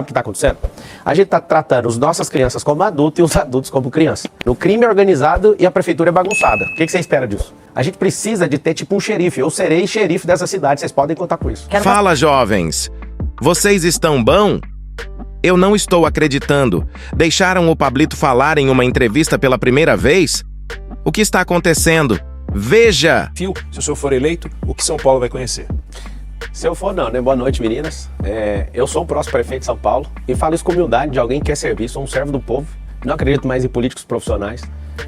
O que está acontecendo? A gente está tratando as nossas crianças como adultos e os adultos como criança. O crime é organizado e a prefeitura é bagunçada. O que você espera disso? A gente precisa de ter tipo um xerife. Eu serei xerife dessa cidade, vocês podem contar com isso. Fala, jovens! Vocês estão bom? Eu não estou acreditando. Deixaram o Pablito falar em uma entrevista pela primeira vez? O que está acontecendo? Veja! Se o senhor for eleito, o que São Paulo vai conhecer? Se eu for, não, né? Boa noite, meninas. Eu sou o próximo prefeito de São Paulo e falo isso com humildade de alguém que quer servir. Sou um servo do povo. Não acredito mais em políticos profissionais.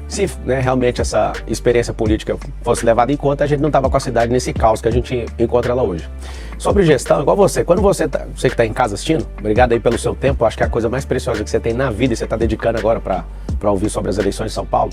Se realmente essa experiência política fosse levada em conta, a gente não estava com a cidade nesse caos que a gente encontra ela hoje. Sobre gestão, igual você, quando você que está em casa assistindo, obrigado aí pelo seu tempo, acho que é a coisa mais preciosa que você tem na vida e você está dedicando agora para ouvir sobre as eleições de São Paulo.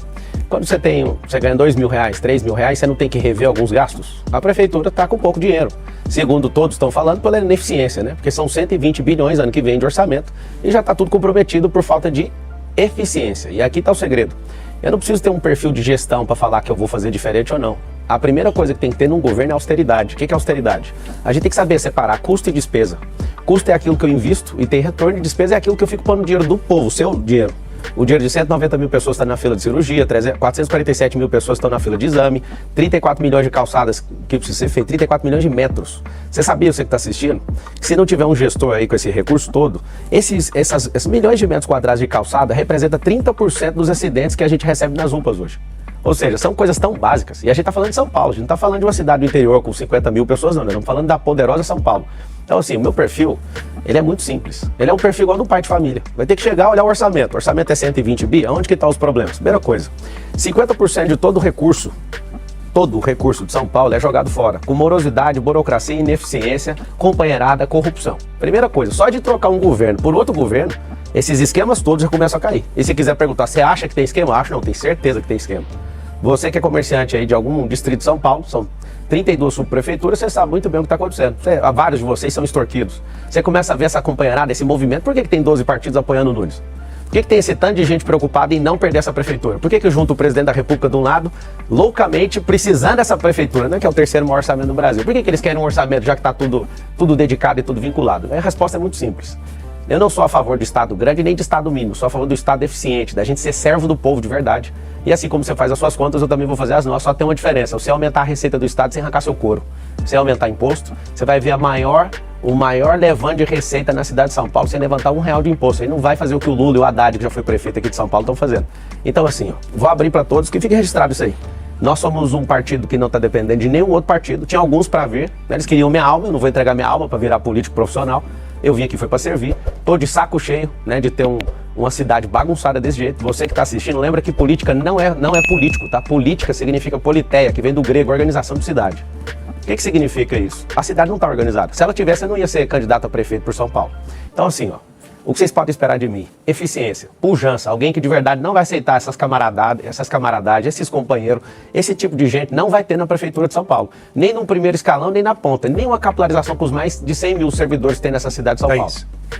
Quando você ganha R$2.000, R$3.000, você não tem que rever alguns gastos? A prefeitura está com pouco dinheiro. Segundo todos estão falando, pela ineficiência, né? Porque são 120 bilhões ano que vem de orçamento e já está tudo comprometido por falta de eficiência. E aqui está o segredo. Eu não preciso ter um perfil de gestão para falar que eu vou fazer diferente ou não. A primeira coisa que tem que ter num governo é austeridade. O que é austeridade? A gente tem que saber separar custo e despesa. Custo é aquilo que eu invisto e tem retorno, e despesa é aquilo que eu fico pondo dinheiro do povo, o seu dinheiro. O dinheiro de 190 mil pessoas está na fila de cirurgia, 447 mil pessoas estão na fila de exame, 34 milhões de calçadas que precisa ser feito, 34 milhões de metros. Você sabia, você que está assistindo, que se não tiver um gestor aí com esse recurso todo, esses milhões de metros quadrados de calçada representa 30% dos acidentes que a gente recebe nas UPAs hoje. Ou seja, são coisas tão básicas. E a gente está falando de São Paulo, a gente não está falando de uma cidade do interior com 50 mil pessoas, não. Nós estamos falando da poderosa São Paulo. Então, assim, o meu perfil, ele é muito simples. Ele é um perfil igual do pai de família. Vai ter que chegar, olhar o orçamento. O orçamento é 120 bi, aonde que estão os problemas? Primeira coisa, 50% de todo o recurso de São Paulo é jogado fora. Com morosidade, burocracia, ineficiência, companheirada, corrupção. Primeira coisa, só de trocar um governo por outro governo, esses esquemas todos já começam a cair. E se quiser perguntar, você acha que tem esquema? Acho não, tenho certeza que tem esquema. Você que é comerciante aí de algum distrito de São Paulo, são 32 subprefeituras, você sabe muito bem o que está acontecendo. Vários de vocês são extorquidos. Você começa a ver essa companheirada, esse movimento. Por que tem 12 partidos apoiando o Nunes? Por que tem esse tanto de gente preocupada em não perder essa prefeitura? Por que junta o presidente da República de um lado, loucamente precisando dessa prefeitura, né, que é o terceiro maior orçamento do Brasil? Por que eles querem um orçamento já que está tudo dedicado e tudo vinculado? A resposta é muito simples. Eu não sou a favor do Estado grande nem de Estado mínimo, sou a favor do Estado eficiente, da gente ser servo do povo de verdade. E assim como você faz as suas contas, eu também vou fazer as nossas, só tem uma diferença. Você aumentar a receita do Estado sem arrancar seu couro. Você aumentar imposto, você vai ver o maior levante de receita na cidade de São Paulo sem levantar R$1 de imposto. Ele não vai fazer o que o Lula e o Haddad, que já foi prefeito aqui de São Paulo, estão fazendo. Então assim, vou abrir para todos, que fique registrado isso aí. Nós somos um partido que não está dependendo de nenhum outro partido. Tinha alguns para vir, né? Eles queriam minha alma, eu não vou entregar minha alma para virar político profissional. Eu vim aqui, foi para servir. Tô de saco cheio, né, de ter uma cidade bagunçada desse jeito. Você que está assistindo, lembra que política não é político, tá? Política significa politeia, que vem do grego, organização de cidade. O que significa isso? A cidade não está organizada. Se ela tivesse, eu não ia ser candidato a prefeito por São Paulo. Então assim, o que vocês podem esperar de mim? Eficiência, pujança, alguém que de verdade não vai aceitar essas camaradagem, esses companheiros, esse tipo de gente não vai ter na prefeitura de São Paulo. Nem no primeiro escalão, nem na ponta. Nem uma capilarização com os mais de 100 mil servidores que tem nessa cidade de São Paulo.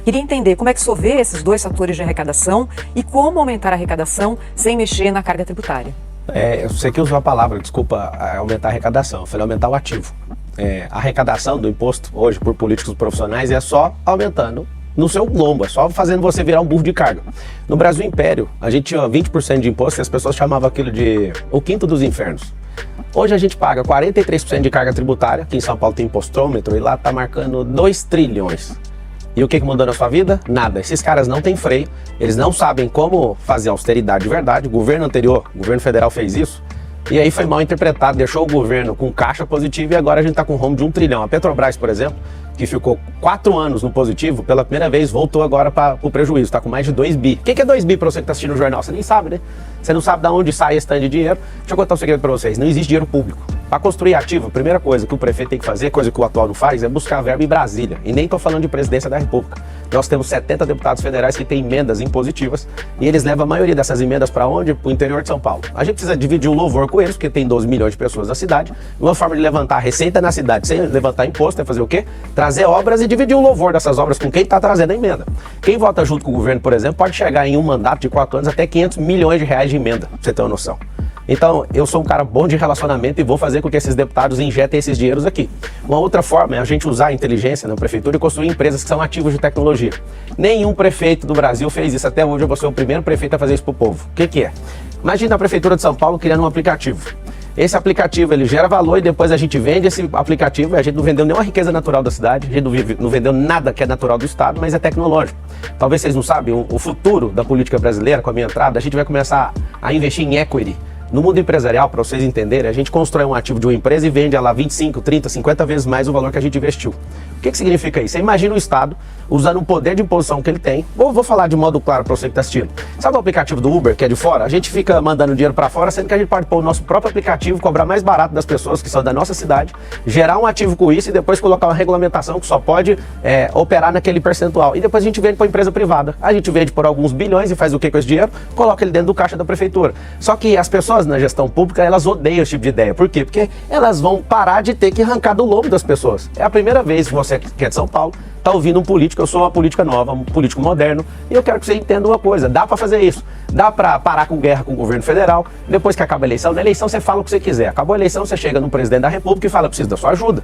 Queria entender como é que o senhor vê esses dois fatores de arrecadação e como aumentar a arrecadação sem mexer na carga tributária. Eu sei que usou a palavra, desculpa, aumentar a arrecadação. Eu falei aumentar o ativo. A arrecadação do imposto hoje por políticos profissionais é só aumentando no seu lombo, é só fazendo você virar um burro de carga. No Brasil Império, a gente tinha 20% de imposto e as pessoas chamavam aquilo de o quinto dos infernos. Hoje a gente paga 43% de carga tributária, que em São Paulo tem impostômetro, e lá tá marcando 2 trilhões. E o que mudou na sua vida? Nada. Esses caras não têm freio, eles não sabem como fazer austeridade de verdade. O governo anterior, o governo federal fez isso, e aí foi mal interpretado, deixou o governo com caixa positivo e agora a gente tá com um rombo de 1 trilhão. A Petrobras, por exemplo, que ficou 4 anos no positivo, pela primeira vez voltou agora para o prejuízo, está com mais de 2 bi. O que é 2 bi para você que está assistindo o jornal? Você nem sabe, né? Você não sabe de onde sai esse tanto de dinheiro. Deixa eu contar um segredo para vocês, não existe dinheiro público. Para construir ativo, a primeira coisa que o prefeito tem que fazer, coisa que o atual não faz, é buscar verba em Brasília. E nem estou falando de presidência da República. Nós temos 70 deputados federais que têm emendas impositivas e eles levam a maioria dessas emendas para onde? Para o interior de São Paulo. A gente precisa dividir o louvor com eles, porque tem 12 milhões de pessoas na cidade. Uma forma de levantar a receita na cidade sem levantar imposto é fazer o quê? Trazer obras e dividir o louvor dessas obras com quem está trazendo a emenda. Quem vota junto com o governo, por exemplo, pode chegar em um mandato de 4 anos até 500 milhões de reais de emenda, pra você ter uma noção. Então, eu sou um cara bom de relacionamento e vou fazer com que esses deputados injetem esses dinheiros aqui. Uma outra forma é a gente usar a inteligência na prefeitura e construir empresas que são ativos de tecnologia. Nenhum prefeito do Brasil fez isso até hoje, eu vou ser o primeiro prefeito a fazer isso pro povo. O que é? Imagina a Prefeitura de São Paulo criando um aplicativo. Esse aplicativo, ele gera valor e depois a gente vende esse aplicativo e a gente não vendeu nenhuma riqueza natural da cidade, a gente não vendeu nada que é natural do Estado, mas é tecnológico. Talvez vocês não sabem, o futuro da política brasileira, com a minha entrada, a gente vai começar a investir em equity. No mundo empresarial, para vocês entenderem, a gente constrói um ativo de uma empresa e vende ela 25, 30, 50 vezes mais o valor que a gente investiu. O que significa isso? Você imagina o Estado usando o poder de imposição que ele tem. Vou falar de modo claro para você que está assistindo. Sabe o aplicativo do Uber, que é de fora? A gente fica mandando dinheiro para fora, sendo que a gente pode pôr o nosso próprio aplicativo, cobrar mais barato das pessoas que são da nossa cidade, gerar um ativo com isso e depois colocar uma regulamentação que só pode operar naquele percentual. E depois a gente vende para a empresa privada. A gente vende por alguns bilhões e faz o que com esse dinheiro? Coloca ele dentro do caixa da prefeitura. Só que as pessoas na gestão pública, elas odeiam esse tipo de ideia. Por quê? Porque elas vão parar de ter que arrancar do lombo das pessoas. É a primeira vez que você que é de São Paulo tá ouvindo um político, eu sou uma política nova, um político moderno, e eu quero que você entenda uma coisa, dá para fazer isso, dá para parar com guerra com o governo federal, depois que acaba a eleição, na eleição você fala o que você quiser, acabou a eleição, você chega no presidente da República e fala, preciso da sua ajuda.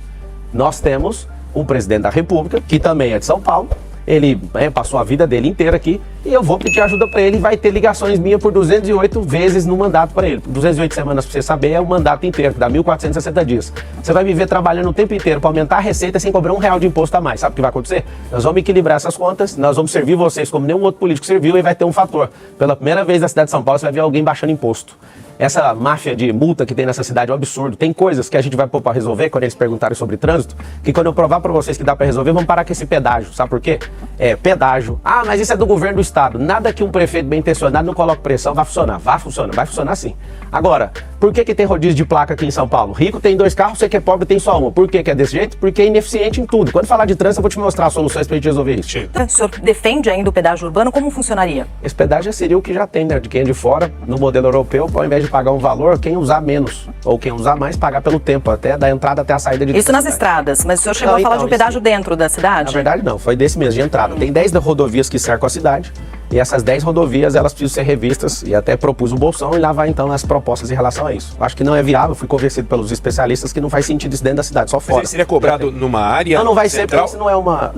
Nós temos um presidente da República, que também é de São Paulo, ele passou a vida dele inteira aqui e eu vou pedir ajuda para ele e vai ter ligações minhas por 208 vezes no mandato para ele. 208 semanas, para você saber, é o mandato inteiro, que dá 1.460 dias. Você vai me ver trabalhando o tempo inteiro para aumentar a receita sem cobrar R$1 de imposto a mais. Sabe o que vai acontecer? Nós vamos equilibrar essas contas, nós vamos servir vocês como nenhum outro político serviu e vai ter um fator. Pela primeira vez na cidade de São Paulo, você vai ver alguém baixando imposto. Essa máfia de multa que tem nessa cidade é um absurdo. Tem coisas que a gente vai pôr para resolver, quando eles perguntarem sobre trânsito, que quando eu provar para vocês que dá para resolver, vamos parar com esse pedágio. Sabe por quê? Pedágio. Ah, mas isso é do governo do estado. Nada que um prefeito bem intencionado não coloque pressão vai funcionar. Vai funcionar sim. Agora, por que tem rodízio de placa aqui em São Paulo? Rico tem 2 carros, você que é pobre tem só uma. Por que é desse jeito? Porque é ineficiente em tudo. Quando falar de trânsito, eu vou te mostrar soluções para a gente resolver isso. O senhor defende ainda o pedágio urbano? Como funcionaria? Esse pedágio seria o que já tem, né? De quem é de fora, no modelo europeu, ao invés de pagar um valor, quem usar menos, ou quem usar mais, pagar pelo tempo, até da entrada até a saída de isso nas estradas, mas o senhor chegou a falar de um pedágio dentro da cidade? Na verdade não, foi desse mesmo, de entrada. Tem 10 rodovias que cercam a cidade, e essas 10 rodovias, elas precisam ser revistas, e até propus um bolsão, e lá vai então as propostas em relação a isso. Acho que não é viável, fui convencido pelos especialistas que não faz sentido isso dentro da cidade, só fora. Mas ele seria cobrado numa área não vai central? ser, porque isso não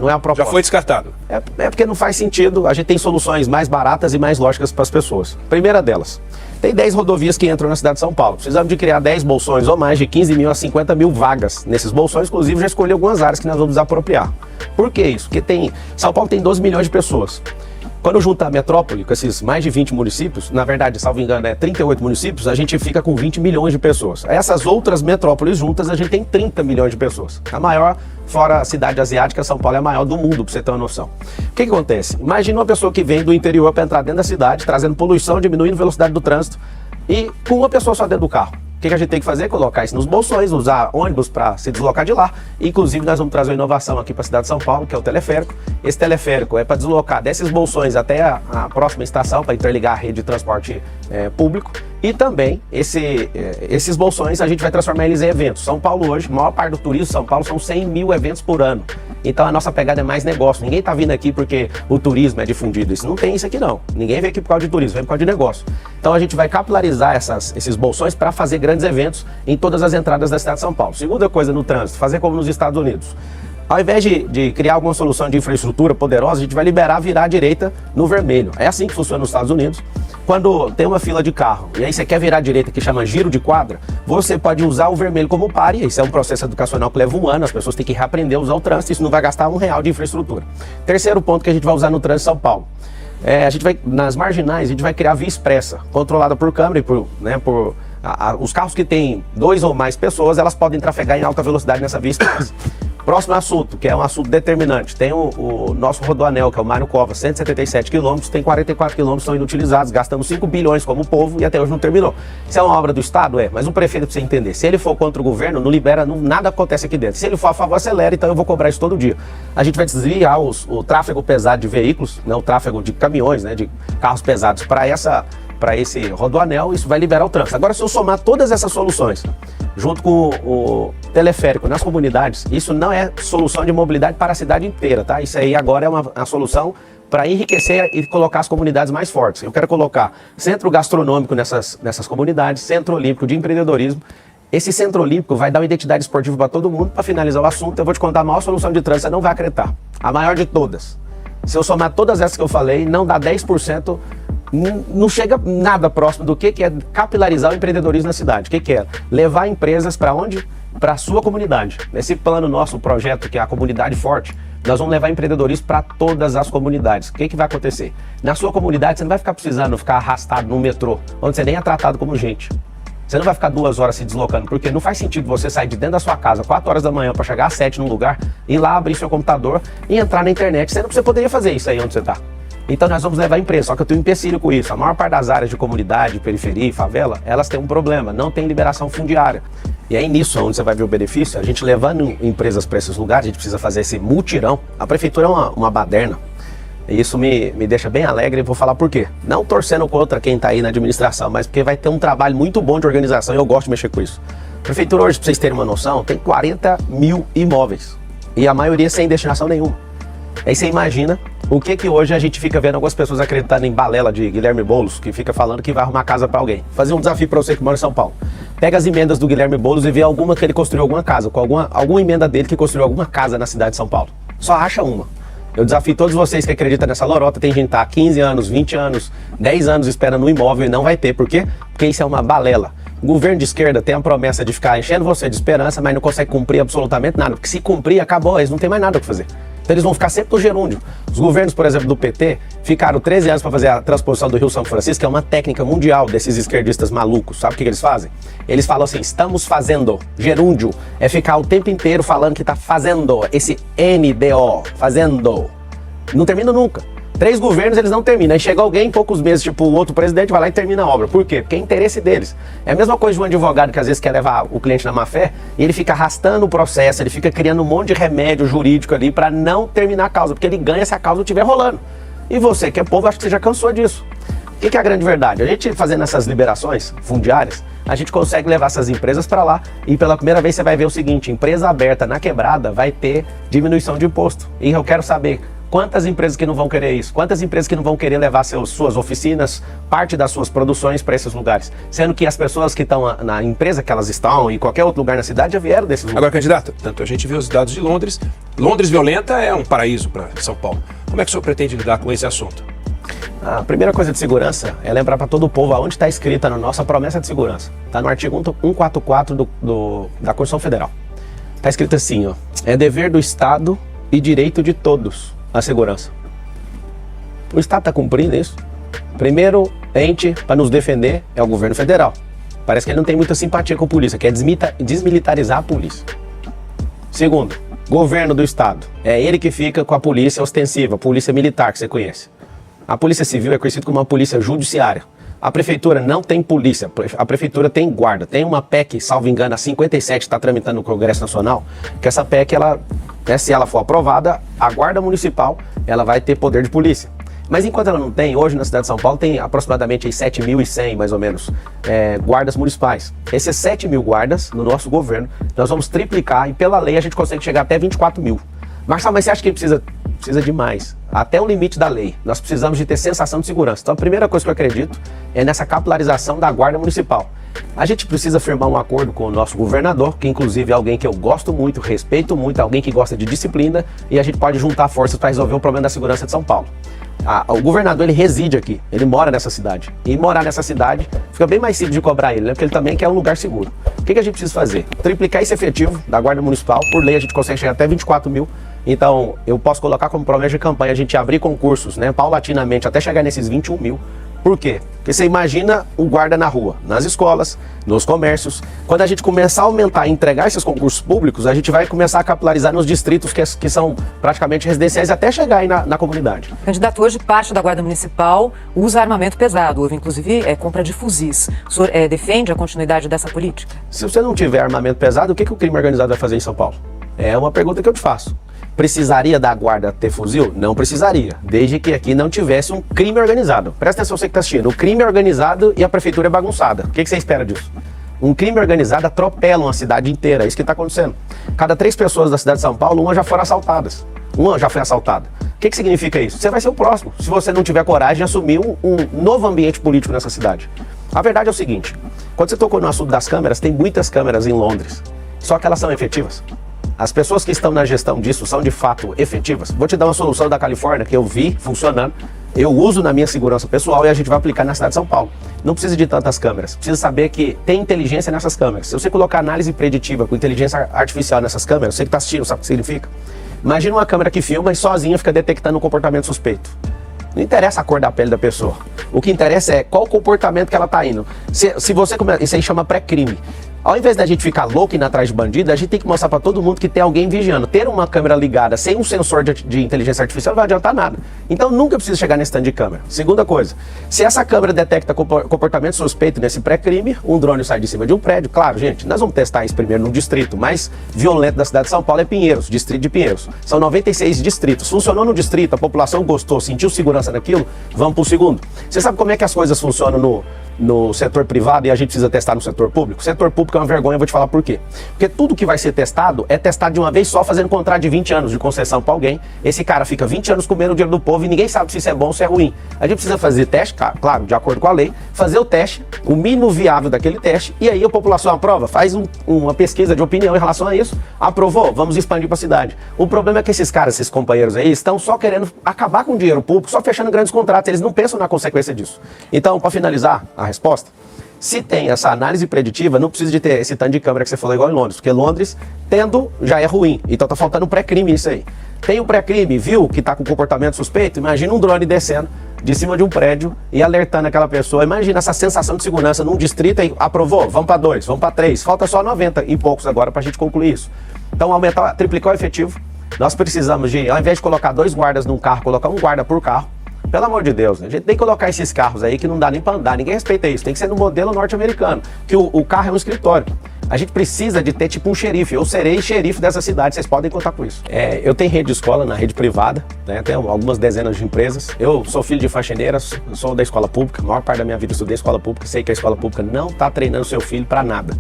é uma proposta. Já foi descartado? É porque não faz sentido, a gente tem soluções mais baratas e mais lógicas para as pessoas. Primeira delas, tem 10 rodovias que entram na cidade de São Paulo. Precisamos de criar 10 bolsões ou mais, de 15 mil a 50 mil vagas nesses bolsões. Inclusive, já escolhi algumas áreas que nós vamos desapropriar. Por que isso? Porque São Paulo tem 12 milhões de pessoas. Quando junta a metrópole, com esses mais de 20 municípios, na verdade, salvo engano, 38 municípios, a gente fica com 20 milhões de pessoas. Essas outras metrópoles juntas, a gente tem 30 milhões de pessoas. A maior, fora a cidade asiática, São Paulo é a maior do mundo, para você ter uma noção. O que acontece? Imagina uma pessoa que vem do interior para entrar dentro da cidade, trazendo poluição, diminuindo a velocidade do trânsito, e com uma pessoa só dentro do carro. O que a gente tem que fazer? Colocar isso nos bolsões, usar ônibus para se deslocar de lá. Inclusive, nós vamos trazer uma inovação aqui para a cidade de São Paulo, que é o teleférico. Esse teleférico é para deslocar desses bolsões até a próxima estação, para interligar a rede de transporte público. E também, esses bolsões, a gente vai transformar eles em eventos. São Paulo hoje, a maior parte do turismo de São Paulo são 100 mil eventos por ano. Então, a nossa pegada é mais negócio. Ninguém está vindo aqui porque o turismo é difundido. Isso não tem isso aqui, não. Ninguém vem aqui por causa de turismo, vem por causa de negócio. Então, a gente vai capilarizar esses bolsões para fazer grandes eventos em todas as entradas da cidade de São Paulo. Segunda coisa no trânsito, fazer como nos Estados Unidos. Ao invés de criar alguma solução de infraestrutura poderosa, a gente vai liberar virar à direita no vermelho. É assim que funciona nos Estados Unidos. Quando tem uma fila de carro e aí você quer virar à direita, que chama giro de quadra, você pode usar o vermelho como pare. Isso é um processo educacional que leva 1 ano, as pessoas têm que reaprender a usar o trânsito, isso não vai gastar R$1 de infraestrutura. Terceiro ponto que a gente vai usar no trânsito de São Paulo. A gente vai, nas marginais, a gente vai criar via expressa, controlada por câmera e os carros que têm 2 ou mais pessoas, elas podem trafegar em alta velocidade nessa via expressa. Próximo assunto, que é um assunto determinante, tem o nosso rodoanel, que é o Mário Covas, 177 quilômetros, tem 44 quilômetros que são inutilizados, gastamos 5 bilhões como povo e até hoje não terminou. Isso é uma obra do Estado? Mas um prefeito precisa entender, se ele for contra o governo, não libera, nada acontece aqui dentro. Se ele for a favor, acelera, então eu vou cobrar isso todo dia. A gente vai desviar o tráfego pesado de veículos, o tráfego de caminhões, de carros pesados para esse rodoanel, isso vai liberar o trânsito. Agora, se eu somar todas essas soluções, junto com o teleférico nas comunidades, isso não é solução de mobilidade para a cidade inteira, tá? Isso aí agora é uma solução para enriquecer e colocar as comunidades mais fortes. Eu quero colocar centro gastronômico nessas comunidades, centro olímpico de empreendedorismo. Esse centro olímpico vai dar uma identidade esportiva para todo mundo. Para finalizar o assunto, eu vou te contar a maior solução de trânsito, você não vai acreditar. A maior de todas. Se eu somar todas essas que eu falei, não dá 10%, não chega nada próximo do que é capilarizar o empreendedorismo na cidade. O que é? Levar empresas para onde? Para a sua comunidade. Nesse plano nosso, o projeto que é a Comunidade Forte, nós vamos levar empreendedorismo para todas as comunidades. O que vai acontecer? Na sua comunidade, você não vai ficar precisando ficar arrastado no metrô, onde você nem é tratado como gente. Você não vai ficar 2 horas se deslocando, porque não faz sentido você sair de dentro da sua casa 4 horas da manhã para chegar às 7 num lugar, ir lá abrir seu computador e entrar na internet, sendo que você poderia fazer isso aí onde você está. Então nós vamos levar a empresa, só que eu tenho um empecilho com isso. A maior parte das áreas de comunidade, periferia e favela, elas têm um problema, não tem liberação fundiária. E aí nisso, onde você vai ver o benefício, a gente levando empresas para esses lugares, a gente precisa fazer esse mutirão. A prefeitura é uma baderna, e isso me deixa bem alegre e vou falar por quê. Não torcendo contra quem está aí na administração, mas porque vai ter um trabalho muito bom de organização e eu gosto de mexer com isso. A prefeitura hoje, para vocês terem uma noção, tem 40 mil imóveis, e a maioria sem destinação nenhuma. Aí você imagina o que hoje a gente fica vendo algumas pessoas acreditando em balela de Guilherme Boulos, que fica falando que vai arrumar casa para alguém. Fazer um desafio para você que mora em São Paulo. Pega as emendas do Guilherme Boulos e vê alguma que ele construiu alguma casa, com alguma emenda dele que construiu alguma casa na cidade de São Paulo. Só acha uma. Eu desafio todos vocês que acreditam nessa lorota. Tem gente que tá há 15 anos, 20 anos, 10 anos esperando um imóvel e não vai ter. Por quê? Porque isso é uma balela. O governo de esquerda tem a promessa de ficar enchendo você de esperança, mas não consegue cumprir absolutamente nada. Porque se cumprir, acabou, eles não têm mais nada o que fazer. Então eles vão ficar sempre no gerúndio. Os governos, por exemplo, do PT, ficaram 13 anos para fazer a transposição do Rio São Francisco, que é uma técnica mundial desses esquerdistas malucos. Sabe o que eles fazem? Eles falam assim, estamos fazendo. Gerúndio é ficar o tempo inteiro falando que está fazendo. Esse NDO, fazendo. Não termina nunca. 3 governos eles não terminam. Aí chega alguém em poucos meses, tipo o outro presidente, vai lá e termina a obra. Por quê? Porque é interesse deles. É a mesma coisa de um advogado que às vezes quer levar o cliente na má fé e ele fica arrastando o processo, ele fica criando um monte de remédio jurídico ali para não terminar a causa, porque ele ganha se a causa não estiver rolando. E você que é povo, acho que você já cansou disso. O que é a grande verdade? A gente fazendo essas liberações fundiárias, a gente consegue levar essas empresas para lá e pela primeira vez você vai ver o seguinte, empresa aberta na quebrada vai ter diminuição de imposto. E eu quero saber quantas empresas que não vão querer isso? Quantas empresas que não vão querer levar suas oficinas, parte das suas produções para esses lugares? Sendo que as pessoas que estão na empresa que elas estão e qualquer outro lugar na cidade já vieram desses lugares. Agora, candidato, tanto a gente vê os dados de Londres. Londres violenta é um paraíso para São Paulo. Como é que o senhor pretende lidar com esse assunto? A primeira coisa de segurança é lembrar para todo o povo aonde está escrita na nossa promessa de segurança. Está no artigo 144 da Constituição Federal. Está escrito assim, ó, é dever do Estado e direito de todos a segurança. O Estado está cumprindo isso. Primeiro ente para nos defender é o governo federal. Parece que ele não tem muita simpatia com a polícia, quer desmilitarizar a polícia. Segundo, governo do Estado. É ele que fica com a polícia ostensiva, a polícia militar que você conhece. A polícia civil é conhecida como uma polícia judiciária. A prefeitura não tem polícia, a prefeitura tem guarda. Tem uma PEC, salvo engano, a 57 está tramitando no Congresso Nacional, que essa PEC, se ela for aprovada, a guarda municipal ela vai ter poder de polícia. Mas enquanto ela não tem, hoje na cidade de São Paulo tem aproximadamente 7.100, mais ou menos, guardas municipais. Esses 7.000 guardas, no nosso governo, nós vamos triplicar e pela lei a gente consegue chegar até 24.000. Marcelo, mas você acha que precisa de mais? Até o limite da lei. Nós precisamos de ter sensação de segurança. Então a primeira coisa que eu acredito é nessa capilarização da guarda municipal. A gente precisa firmar um acordo com o nosso governador, que inclusive é alguém que eu gosto muito, respeito muito, alguém que gosta de disciplina, e a gente pode juntar forças para resolver o problema da segurança de São Paulo. O governador ele reside aqui, ele mora nessa cidade. E morar nessa cidade fica bem mais simples de cobrar ele, né? Porque ele também quer um lugar seguro. O que a gente precisa fazer? Triplicar esse efetivo da Guarda Municipal. Por lei a gente consegue chegar até 24.000. Então eu posso colocar como promessa de campanha a gente abrir concursos, né, paulatinamente até chegar nesses 21.000. Por quê? Porque você imagina o guarda na rua, nas escolas, nos comércios. Quando a gente começar a aumentar e entregar esses concursos públicos, a gente vai começar a capilarizar nos distritos que são praticamente residenciais até chegar aí na comunidade. Candidato, hoje parte da Guarda Municipal usa armamento pesado, houve inclusive compra de fuzis. O senhor defende a continuidade dessa política? Se você não tiver armamento pesado, o que o crime organizado vai fazer em São Paulo? É uma pergunta que eu te faço. Precisaria da guarda ter fuzil? Não precisaria, desde que aqui não tivesse um crime organizado. Presta atenção você que está assistindo, o crime é organizado e a prefeitura é bagunçada. O que você espera disso? Um crime organizado atropela uma cidade inteira, é isso que está acontecendo. Cada 3 pessoas da cidade de São Paulo, uma já foram assaltadas. Uma já foi assaltada. O que significa isso? Você vai ser o próximo, se você não tiver coragem de assumir um novo ambiente político nessa cidade. A verdade é o seguinte, quando você tocou no assunto das câmeras, tem muitas câmeras em Londres, só que elas são efetivas. As pessoas que estão na gestão disso são de fato efetivas. Vou te dar uma solução da Califórnia que eu vi funcionando, eu uso na minha segurança pessoal e a gente vai aplicar na cidade de São Paulo. Não precisa de tantas câmeras, precisa saber que tem inteligência nessas câmeras. Se você colocar análise preditiva com inteligência artificial nessas câmeras, você que está assistindo sabe o que significa? Imagina uma câmera que filma e sozinha fica detectando um comportamento suspeito. Não interessa a cor da pele da pessoa. O que interessa é qual o comportamento que ela está indo. Se você isso aí chama pré-crime. Ao invés da gente ficar louco indo atrás de bandido, a gente tem que mostrar para todo mundo que tem alguém vigiando. Ter uma câmera ligada sem um sensor de inteligência artificial não vai adiantar nada. Então nunca precisa chegar nesse tanto de câmera. Segunda coisa, se essa câmera detecta comportamento suspeito nesse pré-crime, um drone sai de cima de um prédio. Claro, gente, nós vamos testar isso primeiro no distrito mais violento da cidade de São Paulo é Pinheiros, distrito de Pinheiros. São 96 distritos. Funcionou no distrito, a população gostou, sentiu segurança naquilo, vamos para o segundo. Você sabe como é que as coisas funcionam no setor privado e a gente precisa testar no setor público? O setor público é uma vergonha, eu vou te falar por quê. Porque tudo que vai ser testado é testado de uma vez só, fazendo contrato de 20 anos de concessão para alguém. Esse cara fica 20 anos comendo o dinheiro do povo e ninguém sabe se isso é bom ou se é ruim. A gente precisa fazer teste, claro, de acordo com a lei, fazer o teste, o mínimo viável daquele teste, e aí a população aprova, faz uma pesquisa de opinião em relação a isso, aprovou, vamos expandir para a cidade. O problema é que esses caras, esses companheiros aí, estão só querendo acabar com o dinheiro público, só fechando grandes contratos, eles não pensam na consequência disso. Então, para finalizar a resposta, se tem essa análise preditiva, não precisa de ter esse tanto de câmera que você falou igual em Londres, porque Londres, tendo, já é ruim. Então tá faltando um pré-crime isso aí. Tem um pré-crime, viu que tá com comportamento suspeito? Imagina um drone descendo de cima de um prédio e alertando aquela pessoa. Imagina essa sensação de segurança num distrito aí, aprovou, vamos para 2, vamos para 3, falta só 90 e poucos agora pra gente concluir isso. Então aumentar, triplicar o efetivo. Nós precisamos de, ao invés de colocar 2 guardas num carro, colocar um guarda por carro. Pelo amor de Deus, né? A gente tem que colocar esses carros aí que não dá nem para andar, ninguém respeita isso, tem que ser no modelo norte-americano, que o carro é um escritório. A gente precisa de ter tipo um xerife, eu serei xerife dessa cidade, vocês podem contar com isso. Eu tenho rede de escola na rede privada, né? Tenho algumas dezenas de empresas, eu sou filho de faxineiras, sou da escola pública, a maior parte da minha vida eu estudei escola pública, sei que a escola pública não está treinando seu filho para nada.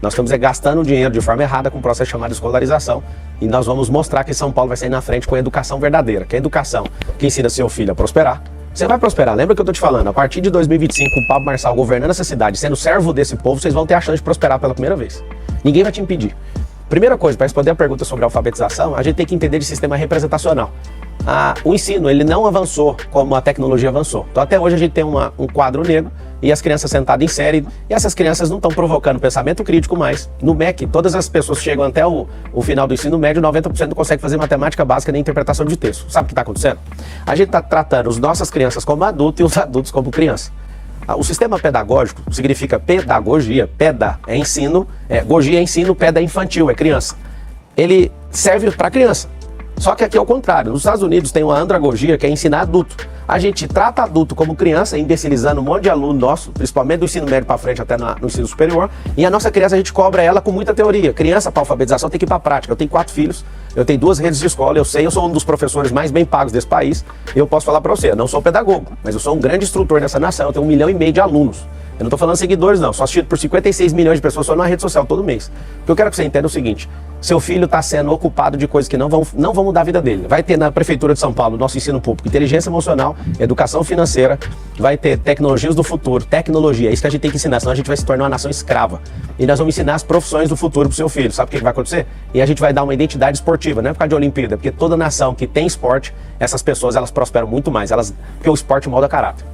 Nós estamos gastando dinheiro de forma errada com um processo chamado escolarização e nós vamos mostrar que São Paulo vai sair na frente com a educação verdadeira, que é a educação que ensina seu filho a prosperar. Você vai prosperar, lembra que eu tô te falando, a partir de 2025, com o Pablo Marçal governando essa cidade, sendo servo desse povo, vocês vão ter a chance de prosperar pela primeira vez. Ninguém vai te impedir. Primeira coisa, para responder a pergunta sobre a alfabetização, a gente tem que entender de sistema representacional. O ensino, ele não avançou como a tecnologia avançou. Então até hoje a gente tem um quadro negro e as crianças sentadas em série, e essas crianças não estão provocando pensamento crítico mais. No MEC, todas as pessoas que chegam até o final do ensino médio, 90% não conseguem fazer matemática básica nem interpretação de texto. Sabe o que está acontecendo? A gente está tratando as nossas crianças como adultos e os adultos como criança. O sistema pedagógico significa pedagogia, peda é ensino, gogia é ensino, peda é infantil, é criança. Ele serve para criança. Só que aqui é o contrário. Nos Estados Unidos tem uma andragogia, que é ensinar adulto. A gente trata adulto como criança, imbecilizando um monte de aluno nosso, principalmente do ensino médio para frente até no ensino superior. E a nossa criança, a gente cobra ela com muita teoria. Criança para alfabetização tem que ir para a prática. Eu tenho 4 filhos, eu tenho 2 redes de escola, eu sou um dos professores mais bem pagos desse país. E eu posso falar para você, eu não sou pedagogo, mas eu sou um grande instrutor dessa nação. Eu tenho 1,5 milhão de alunos. Eu não estou falando seguidores não, sou assistido por 56 milhões de pessoas só na rede social todo mês. O que eu quero que você entenda é o seguinte, seu filho está sendo ocupado de coisas que não vão mudar a vida dele. Vai ter na Prefeitura de São Paulo, nosso ensino público, inteligência emocional, educação financeira, vai ter tecnologias do futuro, tecnologia, é isso que a gente tem que ensinar, senão a gente vai se tornar uma nação escrava. E nós vamos ensinar as profissões do futuro para o seu filho, sabe o que vai acontecer? E a gente vai dar uma identidade esportiva, não é por causa de Olimpíada, porque toda nação que tem esporte, essas pessoas elas prosperam muito mais, porque o esporte molda caráter.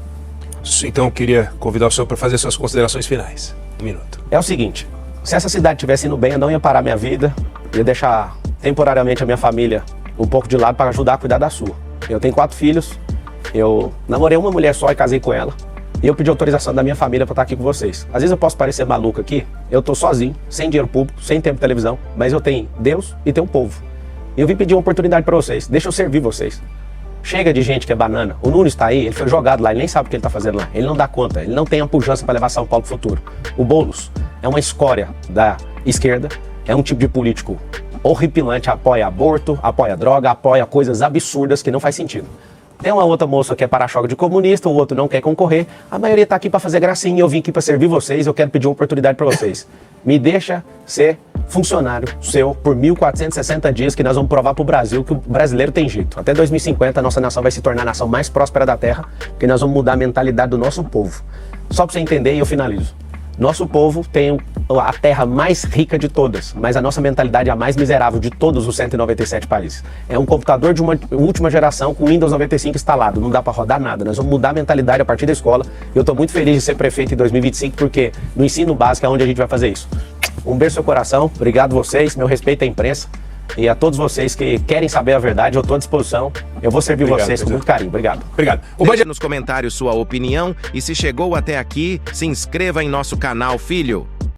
Então eu queria convidar o senhor para fazer suas considerações finais. 1 minuto. É o seguinte, se essa cidade estivesse indo bem, eu não ia parar minha vida, ia deixar temporariamente a minha família um pouco de lado para ajudar a cuidar da sua. Eu tenho 4 filhos, eu namorei uma mulher só e casei com ela, e eu pedi autorização da minha família para estar aqui com vocês. Às vezes eu posso parecer maluco aqui, eu tô sozinho, sem dinheiro público, sem tempo de televisão, mas eu tenho Deus e tenho um povo. E eu vim pedir uma oportunidade para vocês, deixa eu servir vocês. Chega de gente que é banana. O Nunes está aí, ele foi jogado lá, ele nem sabe o que ele está fazendo lá. Ele não dá conta, ele não tem a pujança para levar São Paulo para o futuro. O Boulos é uma escória da esquerda, é um tipo de político horripilante, apoia aborto, apoia droga, apoia coisas absurdas que não faz sentido. Tem uma outra moça que é para-choque de comunista, o outro não quer concorrer. A maioria tá aqui para fazer gracinha, eu vim aqui para servir vocês, eu quero pedir uma oportunidade para vocês. Me deixa ser funcionário seu por 1.460 dias, que nós vamos provar para o Brasil que o brasileiro tem jeito. Até 2050 a nossa nação vai se tornar a nação mais próspera da Terra, porque nós vamos mudar a mentalidade do nosso povo. Só para você entender, e eu finalizo. Nosso povo tem a terra mais rica de todas, mas a nossa mentalidade é a mais miserável de todos os 197 países. É um computador de uma última geração com Windows 95 instalado, não dá para rodar nada. Nós vamos mudar a mentalidade a partir da escola. Eu estou muito feliz de ser prefeito em 2025, porque no ensino básico é onde a gente vai fazer isso. Um beijo no seu coração, obrigado a vocês, meu respeito à imprensa e a todos vocês que querem saber a verdade, eu estou à disposição. Eu vou servir vocês com muito carinho. Obrigado. Obrigado. Deixe nos comentários sua opinião e se chegou até aqui, se inscreva em nosso canal, filho.